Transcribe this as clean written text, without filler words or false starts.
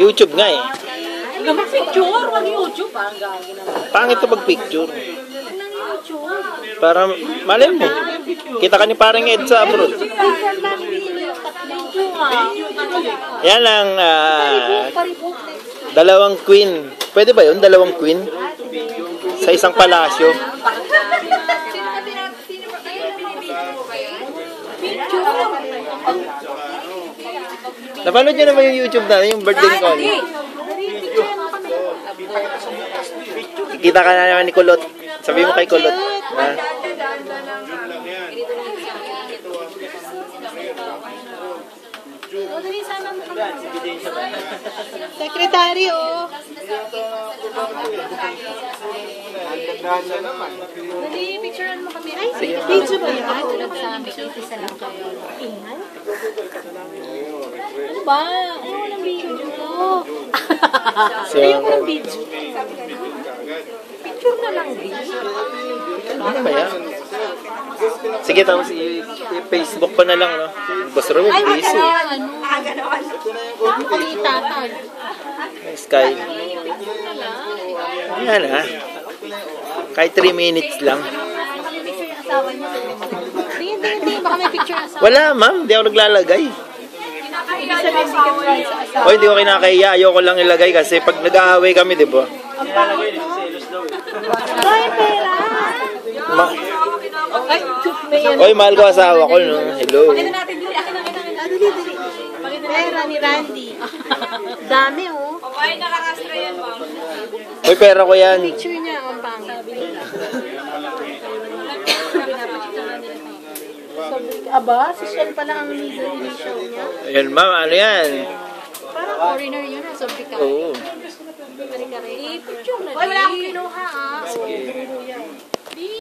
YouTube nga eh. Mag-picture, wag YouTube. Pangit ito pag-picture. Para, malay mo. Kita ka ni parang Ed sa abroad. Yan ang dalawang queen. Pwede ba yun? Dalawang queen? Sa isang palasyo. Napanood nyo naman yung YouTube natin, yung birthday ni Connie. Kita ka na naman ni Kulot. Sabi mo kay Kulot. Ha? Sekretary, oh. Dali, picturean mo kami. Ay, video ba yan? Tulog sa amin. Isa lang kayo. Ano ba? Ayaw ng video. Ayaw ng video. Picture na lang din. Ano ba yan? Sige, tapos i-Facebook ko na lang, no? Basta rin, busy. Pag-itatag. Sky. Ayan, ha? Kahit 3 minutes lang. Hindi. Baka may picture na sa Wala, ma'am. Hindi ako naglalagay. O, hindi ko kinakahiya. Ayoko lang ilagay kasi pag nag-aaway kami, di ba? Ang pangit mo. Ay, pera. Oy, mahal ko asawa ko, no? Hello. Pakita natin dili. Dili. Pera ni Randy. Dami, oh. Okay, nakakastra yan, ma'am. Oy, pera ko yan. Picture niya, ang pangit. Aba, social pala ang middle initial niya. Ayan, ma'am. Ano yan? Parang foreigner yun, sabi ka. Oo. Picture na din. Wala akong kinuha, ah.